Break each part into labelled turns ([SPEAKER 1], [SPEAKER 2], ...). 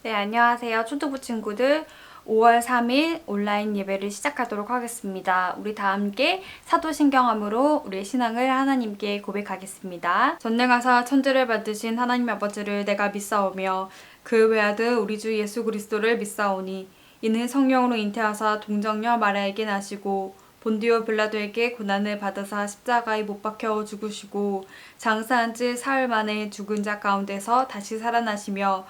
[SPEAKER 1] 네, 안녕하세요. 초등부 친구들. 5월 3일 온라인 예배를 시작하도록 하겠습니다. 우리 다 함께 사도신경함으로 우리의 신앙을 하나님께 고백하겠습니다. 전능하사 천지를 만드신 하나님 아버지를 내가 믿사오며 그 외아들 우리 주 예수 그리스도를 믿사오니 이는 성령으로 잉태하사 동정녀 마리아에게 나시고 본디오 빌라도에게 고난을 받으사 십자가에 못 박혀 죽으시고 장사한 지 사흘 만에 죽은 자 가운데서 다시 살아나시며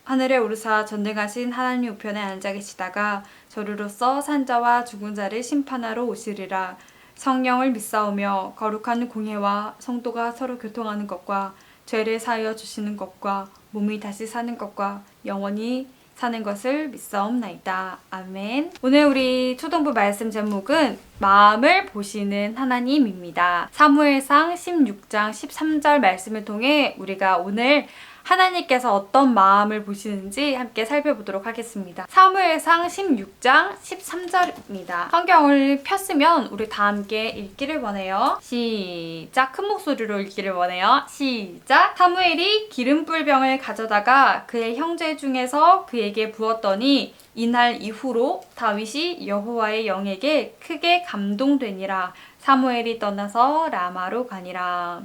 [SPEAKER 1] 하늘에 오르사 전능하신 하나님 우편에 앉아 계시다가 저리로서 산자와 죽은 자를 심판하러 오시리라. 성령을 믿사오며 거룩한 공회와 성도가 서로 교통하는 것과 죄를 사하여 주시는 것과 몸이 다시 사는 것과 영원히 사는 것을 믿사옵나이다. 아멘. 오늘 우리 초등부 말씀 제목은 마음을 보시는 하나님입니다. 사무엘상 16장 13절 말씀을 통해 우리가 오늘 하나님께서 어떤 마음을 보시는지 함께 살펴보도록 하겠습니다. 사무엘상 16장 13절입니다. 성경을 폈으면 우리 다 함께 읽기를 원해요. 시작! 큰 목소리로 읽기를 원해요. 시작! 사무엘이 기름불병을 가져다가 그의 형제 중에서 그에게 부었더니 이날 이후로 다윗이 여호와의 영에게 크게 감동되니라. 사무엘이 떠나서 라마로 가니라.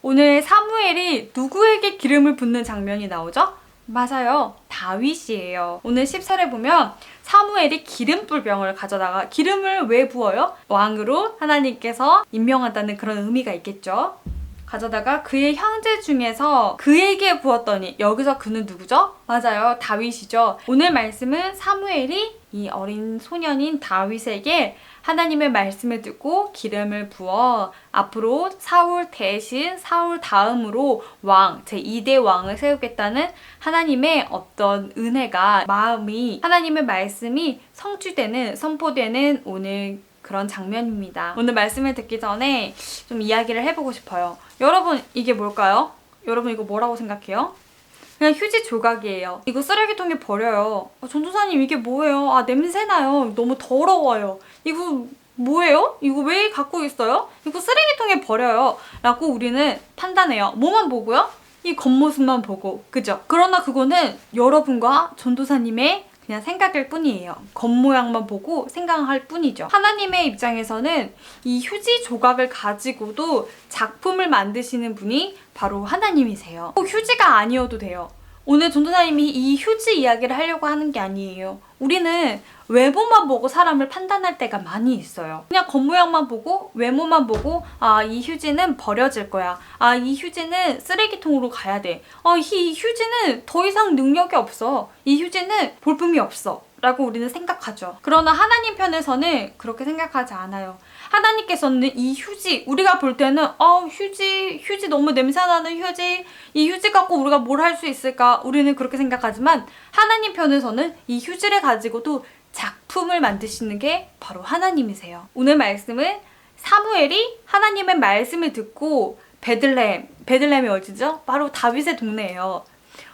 [SPEAKER 1] 오늘 사무엘이 누구에게 기름을 붓는 장면이 나오죠? 맞아요. 다윗이에요. 오늘 10절에 보면 사무엘이 기름불병을 가져다가 기름을 왜 부어요? 왕으로 하나님께서 임명한다는 그런 의미가 있겠죠. 가져다가 그의 형제 중에서 그에게 부었더니 여기서 그는 누구죠? 맞아요. 다윗이죠. 오늘 말씀은 사무엘이 이 어린 소년인 다윗에게 하나님의 말씀을 듣고 기름을 부어 앞으로 사울 대신 사울 다음으로 왕, 제2대 왕을 세우겠다는 하나님의 어떤 은혜가 마음이 하나님의 말씀이 성취되는 선포되는 오늘 그런 장면입니다. 오늘 말씀을 듣기 전에 좀 이야기를 해보고 싶어요. 여러분 이게 뭘까요? 여러분 이거 뭐라고 생각해요? 그냥 휴지 조각이에요. 이거 쓰레기통에 버려요. 전도사님 이게 뭐예요? 냄새나요. 너무 더러워요. 이거 뭐예요? 이거 왜 갖고 있어요? 이거 쓰레기통에 버려요. 라고 우리는 판단해요. 뭐만 보고요? 이 겉모습만 보고. 그죠? 그러나 그거는 여러분과 전도사님의 그냥 생각일 뿐이에요. 겉모양만 보고 생각할 뿐이죠. 하나님의 입장에서는 이 휴지 조각을 가지고도 작품을 만드시는 분이 바로 하나님이세요. 꼭 휴지가 아니어도 돼요. 오늘 전도사님이 이 휴지 이야기를 하려고 하는 게 아니에요. 우리는 외모만 보고 사람을 판단할 때가 많이 있어요. 그냥 겉모양만 보고 외모만 보고 이 휴지는 버려질 거야. 이 휴지는 쓰레기통으로 가야 돼. 이 휴지는 더 이상 능력이 없어. 이 휴지는 볼품이 없어. 라고 우리는 생각하죠. 그러나 하나님 편에서는 그렇게 생각하지 않아요. 하나님께서는 이 휴지, 우리가 볼 때는 휴지 너무 냄새나는 휴지, 이 휴지 갖고 우리가 뭘 할 수 있을까? 우리는 그렇게 생각하지만 하나님 편에서는 이 휴지를 가지고도 작품을 만드시는 게 바로 하나님이세요. 오늘 말씀은 사무엘이 하나님의 말씀을 듣고 베들레헴이 어디죠? 바로 다윗의 동네예요.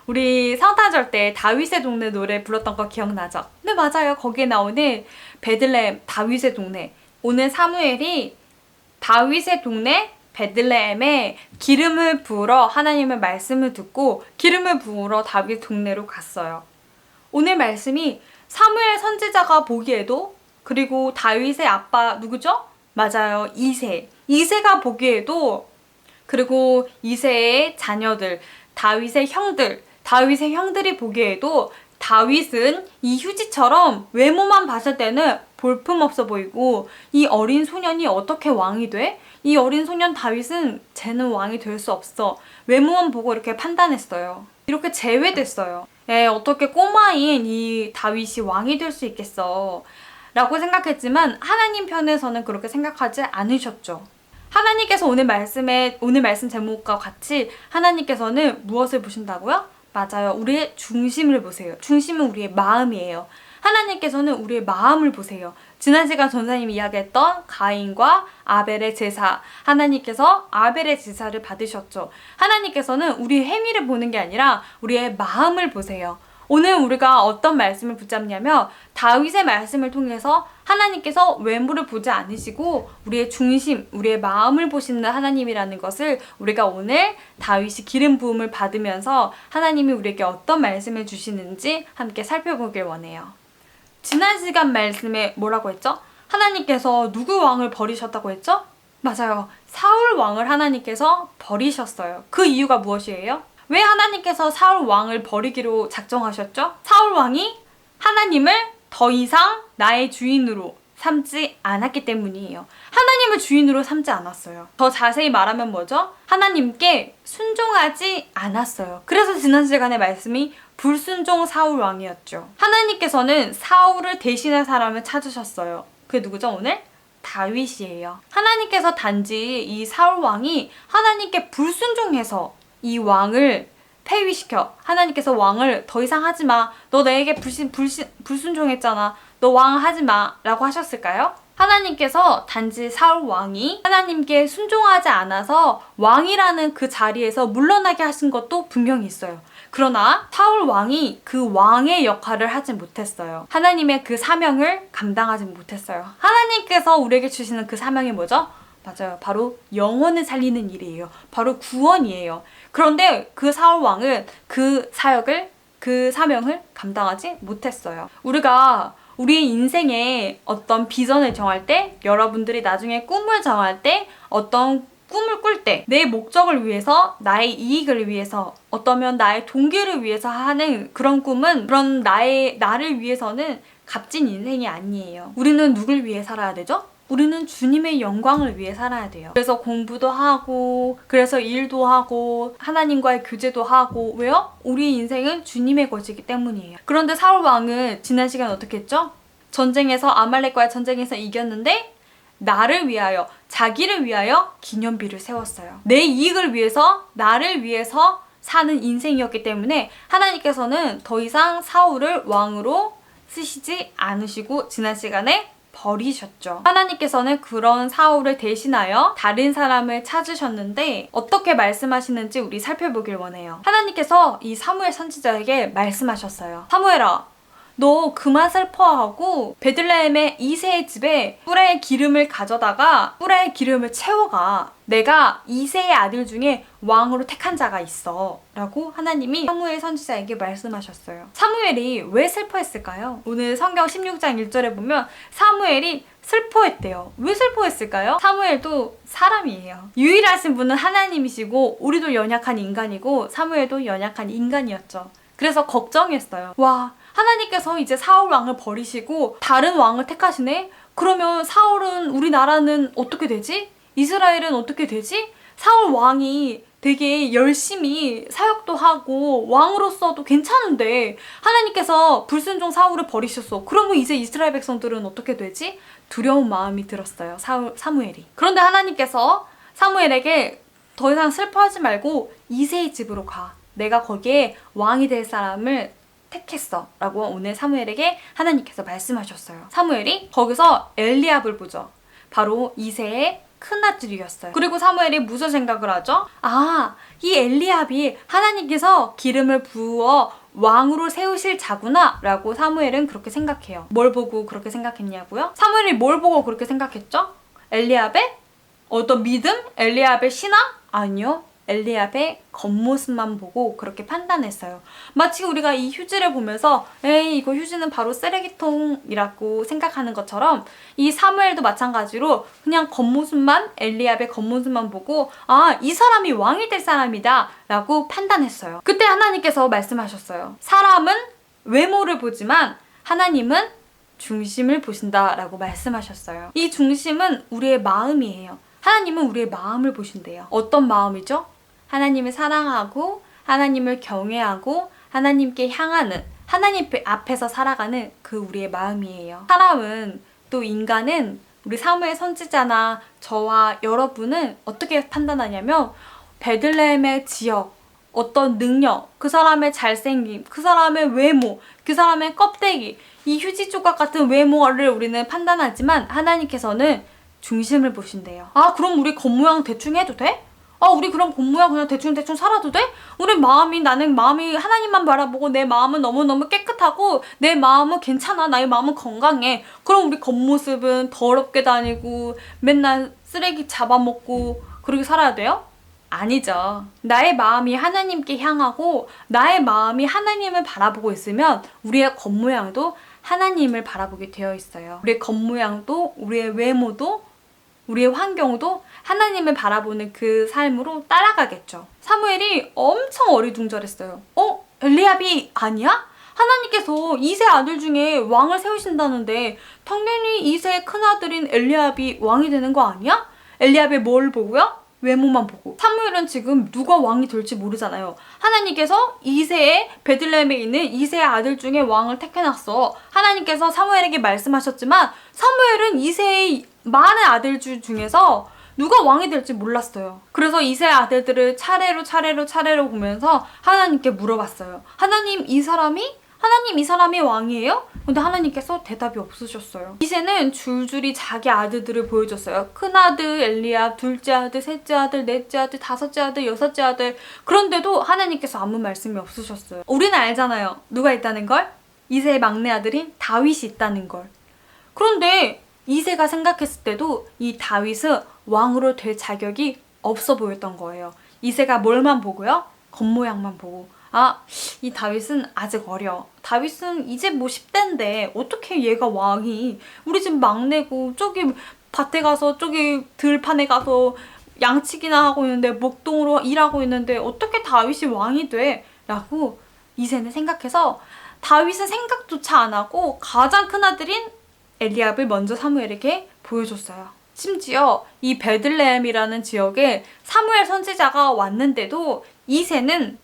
[SPEAKER 1] 우리 성탄절 때 다윗의 동네 노래 불렀던 거 기억나죠? 네, 맞아요. 거기에 나오는 베들레헴, 다윗의 동네. 오늘 사무엘이 다윗의 동네 베들레헴에 기름을 부으러 하나님의 말씀을 듣고 기름을 부으러 다윗 동네로 갔어요. 오늘 말씀이 사무엘 선지자가 보기에도 그리고 다윗의 아빠 누구죠? 맞아요. 이새가 보기에도 그리고 이새의 자녀들, 다윗의 형들이 보기에도 다윗은 이 휴지처럼 외모만 봤을 때는 볼품없어 보이고 이 어린 소년이 어떻게 왕이 돼? 이 어린 소년 다윗은 쟤는 왕이 될 수 없어. 외모만 보고 이렇게 판단했어요. 이렇게 제외됐어요. 어떻게 꼬마인 이 다윗이 왕이 될 수 있겠어. 라고 생각했지만 하나님 편에서는 그렇게 생각하지 않으셨죠. 하나님께서 오늘 말씀 제목과 같이 하나님께서는 무엇을 보신다고요? 맞아요. 우리의 중심을 보세요. 중심은 우리의 마음이에요. 하나님께서는 우리의 마음을 보세요. 지난 시간 전사님이 이야기했던 가인과 아벨의 제사. 하나님께서 아벨의 제사를 받으셨죠. 하나님께서는 우리의 행위를 보는 게 아니라 우리의 마음을 보세요. 오늘 우리가 어떤 말씀을 붙잡냐면 다윗의 말씀을 통해서 하나님께서 외모를 보지 않으시고 우리의 중심, 우리의 마음을 보시는 하나님이라는 것을 우리가 오늘 다윗이 기름 부음을 받으면서 하나님이 우리에게 어떤 말씀을 주시는지 함께 살펴보길 원해요. 지난 시간 말씀에 뭐라고 했죠? 하나님께서 누구 왕을 버리셨다고 했죠? 맞아요. 사울 왕을 하나님께서 버리셨어요. 그 이유가 무엇이에요? 왜 하나님께서 사울 왕을 버리기로 작정하셨죠? 사울 왕이 하나님을 더 이상 나의 주인으로 삼지 않았기 때문이에요. 하나님을 주인으로 삼지 않았어요. 더 자세히 말하면 뭐죠? 하나님께 순종하지 않았어요. 그래서 지난 시간의 말씀이 불순종 사울 왕이었죠. 하나님께서는 사울을 대신할 사람을 찾으셨어요. 그게 누구죠 오늘? 다윗이에요. 하나님께서 단지 이 사울 왕이 하나님께 불순종해서 이 왕을 폐위시켜 하나님께서 왕을 더 이상 하지 마. 너 내게 불순종했잖아. 너 왕 하지 마. 라고 하셨을까요? 하나님께서 단지 사울 왕이 하나님께 순종하지 않아서 왕이라는 그 자리에서 물러나게 하신 것도 분명히 있어요. 그러나 사울 왕이 그 왕의 역할을 하지 못했어요. 하나님의 그 사명을 감당하지 못했어요. 하나님께서 우리에게 주시는 그 사명이 뭐죠? 맞아요. 바로 영혼을 살리는 일이에요. 바로 구원이에요. 그런데 그 사울 왕은 그 사역을, 그 사명을 감당하지 못했어요. 우리가 우리 인생에 어떤 비전을 정할 때, 여러분들이 나중에 꿈을 정할 때, 어떤 꿈을 꿀 때, 내 목적을 위해서, 나의 이익을 위해서, 어떠면 나의 동기를 위해서 하는 그런 꿈은, 그런 나를 위해서는 값진 인생이 아니에요. 우리는 누굴 위해 살아야 되죠? 우리는 주님의 영광을 위해 살아야 돼요. 그래서 공부도 하고, 그래서 일도 하고, 하나님과의 교제도 하고, 왜요? 우리 인생은 주님의 것이기 때문이에요. 그런데 사울 왕은 지난 시간 어떻게 했죠? 전쟁에서, 아말렉과의 전쟁에서 이겼는데, 나를 위하여, 자기를 위하여 기념비를 세웠어요. 내 이익을 위해서, 나를 위해서 사는 인생이었기 때문에 하나님께서는 더 이상 사울을 왕으로 쓰시지 않으시고 지난 시간에 버리셨죠. 하나님께서는 그런 사울을 대신하여 다른 사람을 찾으셨는데 어떻게 말씀하시는지 우리 살펴보길 원해요. 하나님께서 이 사무엘 선지자에게 말씀하셨어요. 사무엘아, 너 그만 슬퍼하고 베들레헴의 이새의 집에 뿔의 기름을 가져다가 뿔의 기름을 채워가. 내가 이새의 아들 중에 왕으로 택한 자가 있어. 라고 하나님이 사무엘 선지자에게 말씀하셨어요. 사무엘이 왜 슬퍼했을까요? 오늘 성경 16장 1절에 보면 사무엘이 슬퍼했대요. 왜 슬퍼했을까요? 사무엘도 사람이에요. 유일하신 분은 하나님이시고 우리도 연약한 인간이고 사무엘도 연약한 인간이었죠. 그래서 걱정했어요. 와, 하나님께서 이제 사울 왕을 버리시고 다른 왕을 택하시네? 그러면 사울은, 우리나라는 어떻게 되지? 이스라엘은 어떻게 되지? 사울 왕이 되게 열심히 사역도 하고 왕으로서도 괜찮은데 하나님께서 불순종 사울을 버리셨어. 그러면 이제 이스라엘 백성들은 어떻게 되지? 두려운 마음이 들었어요. 사무엘이. 그런데 하나님께서 사무엘에게 더 이상 슬퍼하지 말고 이새의 집으로 가. 내가 거기에 왕이 될 사람을 택했어. 라고 오늘 사무엘에게 하나님께서 말씀하셨어요. 사무엘이 거기서 엘리압을 보죠. 바로 이새의 큰아들이었어요. 그리고 사무엘이 무슨 생각을 하죠? 아, 이 엘리압이 하나님께서 기름을 부어 왕으로 세우실 자구나 라고 사무엘은 그렇게 생각해요. 뭘 보고 그렇게 생각했냐고요? 사무엘이 뭘 보고 그렇게 생각했죠? 엘리압의 어떤 믿음? 엘리압의 신앙? 아니요. 엘리압의 겉모습만 보고 그렇게 판단했어요. 마치 우리가 이 휴지를 보면서 에이, 이거 휴지는 바로 쓰레기통이라고 생각하는 것처럼 이 사무엘도 마찬가지로 그냥 겉모습만, 엘리압의 겉모습만 보고 아, 이 사람이 왕이 될 사람이다 라고 판단했어요. 그때 하나님께서 말씀하셨어요. 사람은 외모를 보지만 하나님은 중심을 보신다 라고 말씀하셨어요. 이 중심은 우리의 마음이에요. 하나님은 우리의 마음을 보신대요. 어떤 마음이죠? 하나님을 사랑하고 하나님을 경외하고 하나님께 향하는, 하나님 앞에서 살아가는 그 우리의 마음이에요. 사람은, 또 인간은, 우리 사무엘 선지자나 저와 여러분은 어떻게 판단하냐면 베들레헴의 지역, 어떤 능력, 그 사람의 잘생김, 그 사람의 외모, 그 사람의 껍데기, 이 휴지 조각 같은 외모를 우리는 판단하지만 하나님께서는 중심을 보신대요. 아, 그럼 우리 겉모양 대충 해도 돼? 우리 그럼 겉모양 그냥 대충대충 살아도 돼? 나는 마음이 하나님만 바라보고 내 마음은 너무너무 깨끗하고 내 마음은 괜찮아. 나의 마음은 건강해. 그럼 우리 겉모습은 더럽게 다니고 맨날 쓰레기 잡아먹고 그렇게 살아야 돼요? 아니죠. 나의 마음이 하나님께 향하고 나의 마음이 하나님을 바라보고 있으면 우리의 겉모양도 하나님을 바라보게 되어 있어요. 우리의 겉모양도 우리의 외모도 우리의 환경도 하나님을 바라보는 그 삶으로 따라가겠죠. 사무엘이 엄청 어리둥절했어요. 엘리압이 아니야? 하나님께서 이세 아들 중에 왕을 세우신다는데 당연히 이세의 큰아들인 엘리압이 왕이 되는 거 아니야? 엘리압의 뭘 보고요? 외모만 보고. 사무엘은 지금 누가 왕이 될지 모르잖아요. 하나님께서 이세의 베들레헴에 있는 이세의 아들 중에 왕을 택해놨어. 하나님께서 사무엘에게 말씀하셨지만 사무엘은 이세의 많은 아들들 중에서 누가 왕이 될지 몰랐어요. 그래서 이세의 아들들을 차례로 보면서 하나님께 물어봤어요. 하나님 이 사람이 왕이에요? 근데 하나님께서 대답이 없으셨어요. 이세는 줄줄이 자기 아들들을 보여줬어요. 큰아들 엘리압, 둘째 아들, 셋째 아들, 넷째 아들, 다섯째 아들, 여섯째 아들. 그런데도 하나님께서 아무 말씀이 없으셨어요. 우리는 알잖아요. 누가 있다는 걸? 이세의 막내 아들인 다윗이 있다는 걸. 그런데 이세가 생각했을 때도 이 다윗은 왕으로 될 자격이 없어 보였던 거예요. 이세가 뭘만 보고요? 겉모양만 보고. 이 다윗은 아직 어려. 다윗은 이제 뭐 10대인데 어떻게 얘가 왕이, 우리 집 막내고 저기 밭에 가서 저기 들판에 가서 양치기나 하고 있는데 목동으로 일하고 있는데 어떻게 다윗이 왕이 돼? 라고 이세는 생각해서 다윗은 생각조차 안 하고 가장 큰 아들인 엘리압을 먼저 사무엘에게 보여줬어요. 심지어 이 베들레헴이라는 지역에 사무엘 선지자가 왔는데도 이세는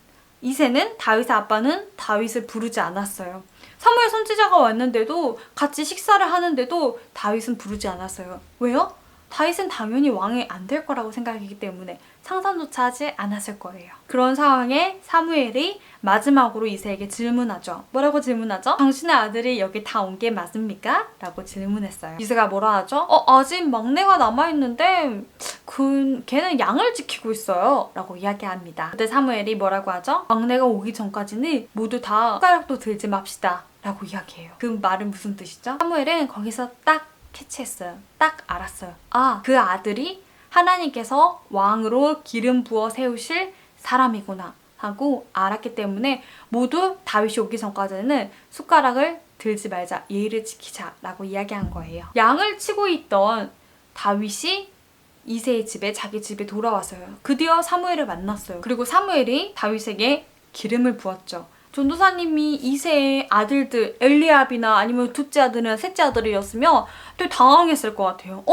[SPEAKER 1] 다윗의 아빠는 다윗을 부르지 않았어요. 사무엘 선지자가 왔는데도 같이 식사를 하는데도 다윗은 부르지 않았어요. 왜요? 다윗은 당연히 왕이 안 될 거라고 생각이기 때문에 상상조차 하지 않았을 거예요. 그런 상황에 사무엘이 마지막으로 이세에게 질문하죠. 뭐라고 질문하죠? 당신의 아들이 여기 다 온 게 맞습니까? 라고 질문했어요. 이세가 뭐라 하죠? 아직 막내가 남아있는데 걔는 양을 지키고 있어요. 라고 이야기합니다. 그때 사무엘이 뭐라고 하죠? 막내가 오기 전까지는 모두 다 숟가락도 들지 맙시다. 라고 이야기해요. 그 말은 무슨 뜻이죠? 사무엘은 거기서 딱 캐치했어요. 딱 알았어요. 그 아들이 하나님께서 왕으로 기름 부어 세우실 사람이구나 하고 알았기 때문에 모두 다윗이 오기 전까지는 숟가락을 들지 말자, 예의를 지키자 라고 이야기한 거예요. 양을 치고 있던 다윗이 이새의 집에, 자기 집에 돌아왔어요. 드디어 사무엘을 만났어요. 그리고 사무엘이 다윗에게 기름을 부었죠. 전도사님이 이새의 아들들 엘리압이나 아니면 둘째 아들이나 셋째 아들이었으면 되게 당황했을 것 같아요.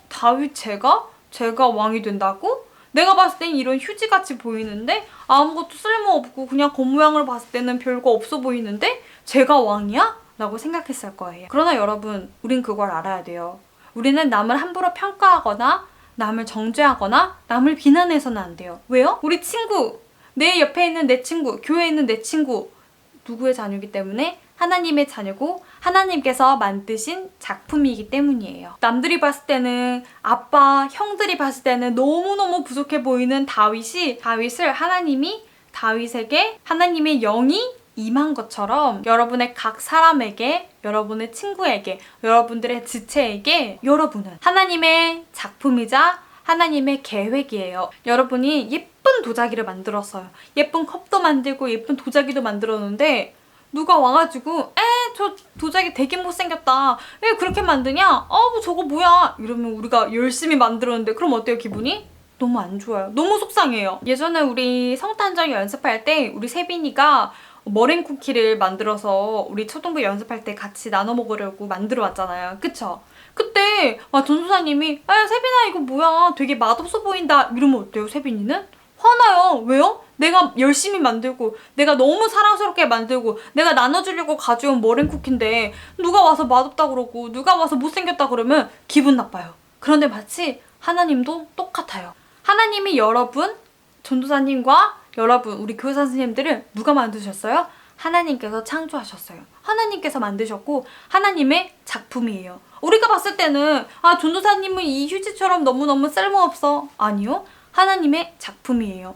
[SPEAKER 1] 다윗 제가 왕이 된다고? 내가 봤을 땐 이런 휴지같이 보이는데 아무것도 쓸모없고 그냥 겉모양을 봤을 때는 별거 없어 보이는데 제가 왕이야? 라고 생각했을 거예요. 그러나 여러분, 우린 그걸 알아야 돼요. 우리는 남을 함부로 평가하거나 남을 정죄하거나 남을 비난해서는 안 돼요. 왜요? 우리 친구, 내 옆에 있는 내 친구, 교회에 있는 내 친구, 누구의 자녀이기 때문에 하나님의 자녀고 하나님께서 만드신 작품이기 때문이에요. 남들이 봤을 때는, 아빠, 형들이 봤을 때는 너무너무 부족해 보이는 다윗을 하나님이 다윗에게 하나님의 영이 임한 것처럼 여러분의 각 사람에게, 여러분의 친구에게, 여러분들의 지체에게 여러분은 하나님의 작품이자 하나님의 계획이에요. 여러분이 예쁜 도자기를 만들었어요. 예쁜 컵도 만들고 예쁜 도자기도 만들었는데 누가 와가지고 저 도자기 되게 못생겼다. 왜 그렇게 만드냐? 저거 뭐야? 이러면 우리가 열심히 만들었는데 그럼 어때요, 기분이? 너무 안 좋아요. 너무 속상해요. 예전에 우리 성탄절 연습할 때 우리 세빈이가 머랭 쿠키를 만들어서 우리 초등부 연습할 때 같이 나눠 먹으려고 만들어 왔잖아요. 그쵸? 그때 전도사님이 세빈아 이거 뭐야, 되게 맛없어 보인다 이러면 어때요, 세빈이는? 화나요. 왜요? 내가 열심히 만들고 내가 너무 사랑스럽게 만들고 내가 나눠주려고 가져온 머랭 쿠키인데 누가 와서 맛없다 그러고 누가 와서 못생겼다 그러면 기분 나빠요. 그런데 마치 하나님도 똑같아요. 하나님이 여러분, 전도사님과 여러분, 우리 교사 선생님들을 누가 만드셨어요? 하나님께서 창조하셨어요. 하나님께서 만드셨고 하나님의 작품이에요. 우리가 봤을 때는 전도사님은 이 휴지처럼 너무너무 쓸모없어. 아니요. 하나님의 작품이에요.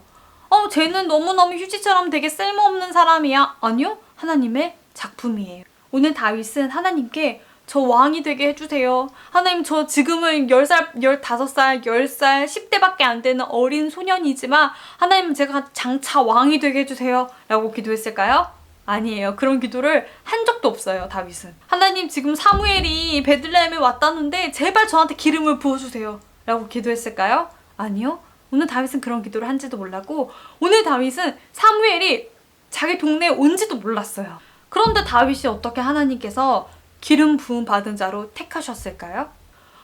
[SPEAKER 1] 쟤는 너무너무 휴지처럼 되게 쓸모없는 사람이야. 아니요, 하나님의 작품이에요. 오늘 다윗은 하나님께 저 왕이 되게 해주세요. 하나님, 저 지금은 10살, 15살, 10살, 10대밖에 안 되는 어린 소년이지만 하나님, 제가 장차 왕이 되게 해주세요 라고 기도했을까요? 아니에요. 그런 기도를 한 적도 없어요, 다윗은. 하나님, 지금 사무엘이 베들레헴에 왔다는데 제발 저한테 기름을 부어주세요 라고 기도했을까요? 아니요. 오늘 다윗은 그런 기도를 한지도 몰랐고, 오늘 다윗은 사무엘이 자기 동네에 온지도 몰랐어요. 그런데 다윗이 어떻게 하나님께서 기름 부음 받은 자로 택하셨을까요?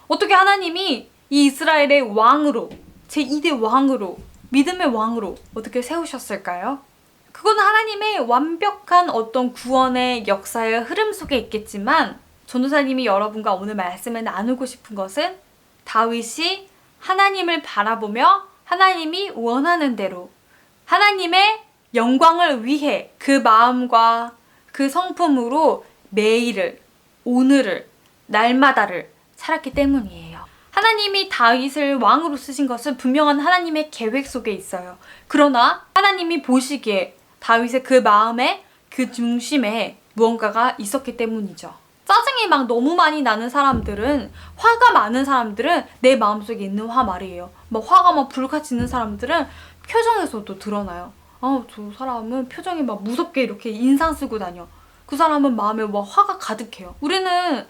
[SPEAKER 1] 어떻게 하나님이 이 이스라엘의 왕으로, 제2대 왕으로, 믿음의 왕으로 어떻게 세우셨을까요? 그건 하나님의 완벽한 어떤 구원의 역사의 흐름 속에 있겠지만, 전도사님이 여러분과 오늘 말씀을 나누고 싶은 것은 다윗이 하나님을 바라보며 하나님이 원하는 대로 하나님의 영광을 위해 그 마음과 그 성품으로 매일을, 오늘을, 날마다를 살았기 때문이에요. 하나님이 다윗을 왕으로 쓰신 것은 분명한 하나님의 계획 속에 있어요. 그러나 하나님이 보시기에 다윗의 그 마음에, 그 중심에 무언가가 있었기 때문이죠. 짜증이 막 너무 많이 나는 사람들은, 화가 많은 사람들은 내 마음속에 있는 화 말이에요. 막 화가 막 불같이 있는 사람들은 표정에서도 드러나요. 저 사람은 표정이 막 무섭게 이렇게 인상 쓰고 다녀. 그 사람은 마음에 막 화가 가득해요. 우리는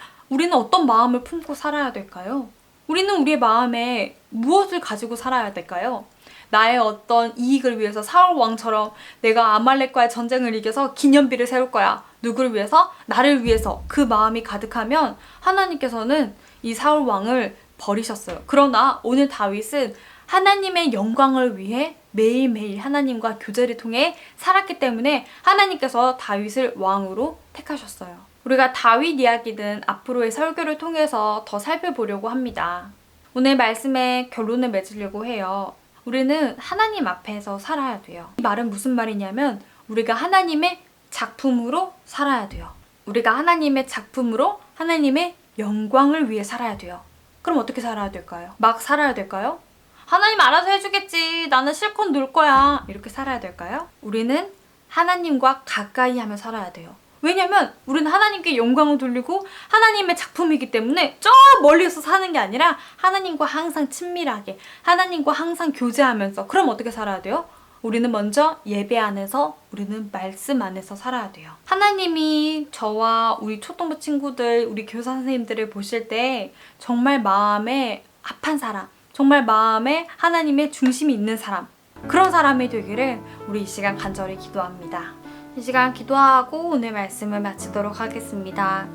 [SPEAKER 1] 어떤 마음을 품고 살아야 될까요? 우리는 우리의 마음에 무엇을 가지고 살아야 될까요? 나의 어떤 이익을 위해서 사울 왕처럼 내가 아말렉과의 전쟁을 이겨서 기념비를 세울 거야. 누구를 위해서? 나를 위해서. 그 마음이 가득하면 하나님께서는 이 사울 왕을 버리셨어요. 그러나 오늘 다윗은 하나님의 영광을 위해 매일매일 하나님과 교제를 통해 살았기 때문에 하나님께서 다윗을 왕으로 택하셨어요. 우리가 다윗 이야기는 앞으로의 설교를 통해서 더 살펴보려고 합니다. 오늘 말씀에 결론을 맺으려고 해요. 우리는 하나님 앞에서 살아야 돼요. 이 말은 무슨 말이냐면 우리가 하나님의 작품으로 살아야 돼요. 우리가 하나님의 작품으로 하나님의 영광을 위해 살아야 돼요. 그럼 어떻게 살아야 될까요? 막 살아야 될까요? 하나님 알아서 해주겠지. 나는 실컷 놀 거야. 이렇게 살아야 될까요? 우리는 하나님과 가까이 하며 살아야 돼요. 왜냐면 우리는 하나님께 영광을 돌리고 하나님의 작품이기 때문에 저 멀리서 사는 게 아니라 하나님과 항상 친밀하게, 하나님과 항상 교제하면서. 그럼 어떻게 살아야 돼요? 우리는 먼저 예배 안에서, 우리는 말씀 안에서 살아야 돼요. 하나님이 저와 우리 초등부 친구들, 우리 교사 선생님들을 보실 때 정말 마음에 합한 사람, 정말 마음에 하나님의 중심이 있는 사람, 그런 사람이 되기를 우리 이 시간 간절히 기도합니다. 이 시간 기도하고 오늘 말씀을 마치도록 하겠습니다.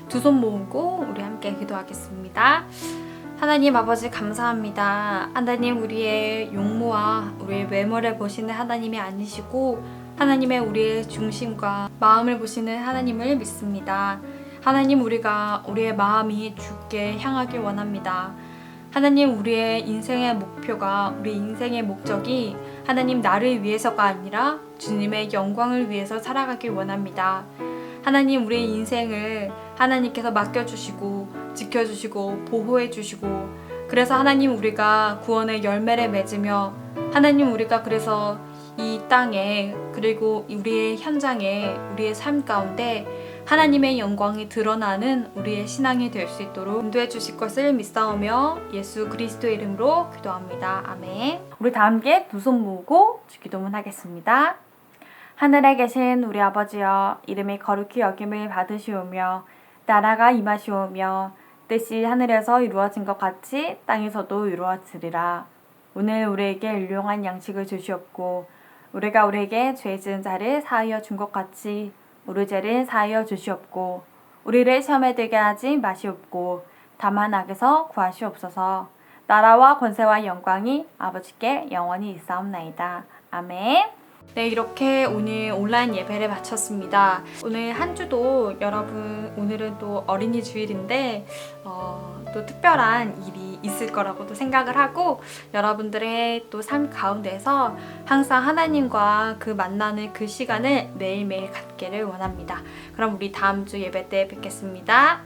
[SPEAKER 1] 두 손 모으고 우리 함께 기도하겠습니다. 하나님 아버지 감사합니다. 하나님, 우리의 용모와 우리의 외모를 보시는 하나님이 아니시고 하나님의 우리의 중심과 마음을 보시는 하나님을 믿습니다. 하나님, 우리가 우리의 마음이 주께 향하길 원합니다. 하나님, 우리의 인생의 목표가, 우리 인생의 목적이 하나님 나를 위해서가 아니라 주님의 영광을 위해서 살아가길 원합니다. 하나님, 우리의 인생을 하나님께서 맡겨주시고 지켜주시고 보호해주시고, 그래서 하나님 우리가 구원의 열매를 맺으며 하나님 우리가 그래서 이 땅에, 그리고 우리의 현장에, 우리의 삶 가운데 하나님의 영광이 드러나는 우리의 신앙이 될 수 있도록 인도해 주실 것을 믿사오며 예수 그리스도의 이름으로 기도합니다. 아멘. 우리 다 함께 두 손 모으고 주기도문 하겠습니다. 하늘에 계신 우리 아버지여, 이름이 거룩히 여김을 받으시오며 나라가 임하시오며 뜻이 하늘에서 이루어진 것 같이 땅에서도 이루어지리라. 오늘 우리에게 일용할 양식을 주시옵고 우리가 우리에게 죄 지은 자를 사하여 준 것 같이 우리 죄를 사하여 주시옵고 우리를 시험에 들게 하지 마시옵고 다만 악에서 구하시옵소서. 나라와 권세와 영광이 아버지께 영원히 있사옵나이다. 아멘. 네, 이렇게 오늘 온라인 예배를 마쳤습니다. 오늘 한 주도 여러분, 오늘은 또 어린이 주일인데 또 특별한 일이 있을 거라고도 생각을 하고 여러분들의 또 삶 가운데서 항상 하나님과 그 만나는 그 시간을 매일매일 갖기를 원합니다. 그럼 우리 다음 주 예배 때 뵙겠습니다.